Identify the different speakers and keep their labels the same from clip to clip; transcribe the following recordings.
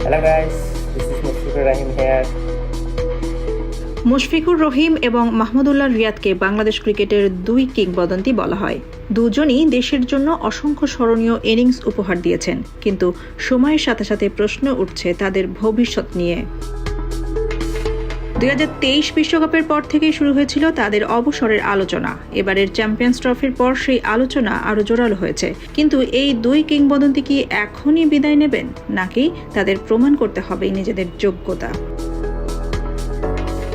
Speaker 1: Hello guys, this is Mushfiqur Rahim here.
Speaker 2: Mushfiqur Rahim এবং মাহমুদুল্লাহ রিয়াদকে বাংলাদেশ ক্রিকেটের দুই কিংবদন্তি বলা হয়। দুজনই দেশের জন্য অসংখ্য স্মরণীয় ইনিংস উপহার দিয়েছেন, কিন্তু সময়ের সাথে সাথে প্রশ্ন উঠছে তাদের ভবিষ্যৎ নিয়ে। 2023 বিশ্বকাপের পর থেকেই শুরু হয়েছিল তাদের অবসরের আলোচনা। এবারের চ্যাম্পিয়ন্স ট্রফির পর সেই আলোচনা আরও জোরালো হয়েছে। কিন্তু এই দুই কিংবদন্তি কি এখনই বিদায় নেবেন, নাকি তাদের প্রমাণ করতে হবে নিজেদের যোগ্যতা?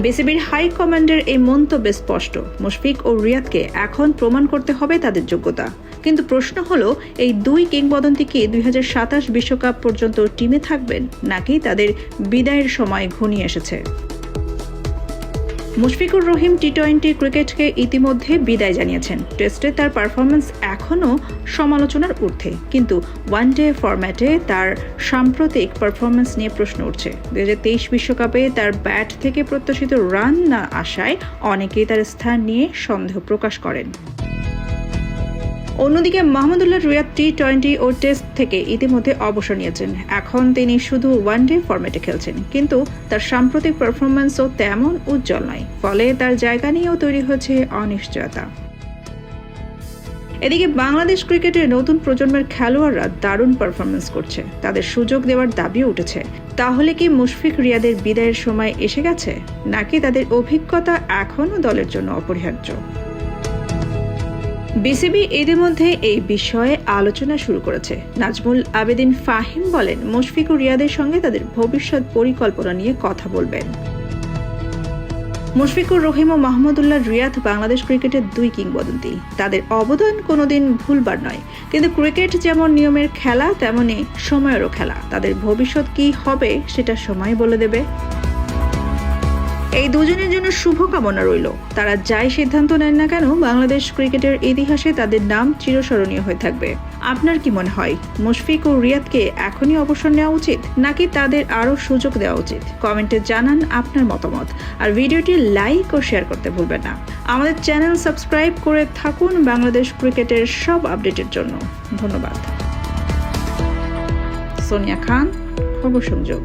Speaker 2: বিসিবির হাই কমান্ডের এই মন্তব্য স্পষ্ট, মুশফিক ও রিয়াদকে এখন প্রমাণ করতে হবে তাদের যোগ্যতা। কিন্তু প্রশ্ন হলো, এই দুই কিংবদন্তি কি 2027 বিশ্বকাপ পর্যন্ত টিমে থাকবেন, নাকি তাদের বিদায়ের সময় ঘনিয়ে এসেছে? মুশফিকুর রহিম টি-20 ক্রিকেটকে ইতিমধ্যে বিদায় জানিয়েছেন। টেস্টে তার পারফরম্যান্স এখনও সমালোচনার ঊর্ধ্বে, কিন্তু ওয়ানডে ফরম্যাটে তার সাম্প্রতিক পারফরম্যান্স নিয়ে প্রশ্ন উঠছে। 2023 বিশ্বকাপে তার ব্যাট থেকে প্রত্যাশিত রান না আসায় অনেকেই তার স্থান নিয়ে সন্দেহ প্রকাশ করেন। অন্যদিকে মাহমুদুল্লাহ রিয়াদ টি-20 ও টেস্ট থেকে ইতিমধ্যে অবসর নিয়েছেন। এখন তিনি শুধু ওয়ানডে ফরম্যাটে খেলছেন, কিন্তু তার সাম্প্রতিক পারফরম্যান্সও তেমন উজ্জ্বল নয়। ফলে তার জায়গা নিয়েও তৈরি হয়েছে অনিশ্চয়তা। এদিকে বাংলাদেশ ক্রিকেটের নতুন প্রজন্মের খেলোয়াড়রা দারুণ পারফরম্যান্স করছে, তাদের সুযোগ দেওয়ার দাবিও উঠেছে। তাহলে কি মুশফিক রিয়াদের বিদায়ের সময় এসে গেছে, নাকি তাদের অভিজ্ঞতা এখনও দলের জন্য অপরিহার্য? বিসিবি ইতিমধ্যে এই বিষয়ে আলোচনা শুরু করেছে। নাজমুল আবেদিন ফাহিম বলেন, মুশফিক ও রিয়াদের সঙ্গে তাদের ভবিষ্যৎ পরিকল্পনা নিয়ে কথা বলবেন। মুশফিকুর রহিম ও মাহমুদুল্লাহ রিয়াদ বাংলাদেশ ক্রিকেটের দুই কিংবদন্তি। তাদের অবদান কোনোদিন ভুলবার নয়, কিন্তু ক্রিকেট যেমন নিয়মের খেলা, তেমনি সময়েরও খেলা। তাদের ভবিষ্যৎ কি হবে সেটা সময় বলে দেবে। এই দুজনের জন্য শুভকামনা রইল। তারা যাই সিদ্ধান্ত নেন না কেন, বাংলাদেশ ক্রিকেটের ইতিহাসে তাদের নাম চিরস্মরণীয় হয়ে থাকবে। আপনার কি মনে হয়, মুশফিক ও রিয়াদকে এখনই অবসর নেওয়া উচিত, নাকি তাদের আরও সুযোগ দেওয়া উচিত? কমেন্টে জানান আপনার মতামত, আর ভিডিওটি লাইক ও শেয়ার করতে ভুলবেন না। আমাদের চ্যানেল সাবস্ক্রাইব করে থাকুন বাংলাদেশ ক্রিকেটের সব আপডেটের জন্য। ধন্যবাদ। সোনিয়া খান, খবর সংযোগ।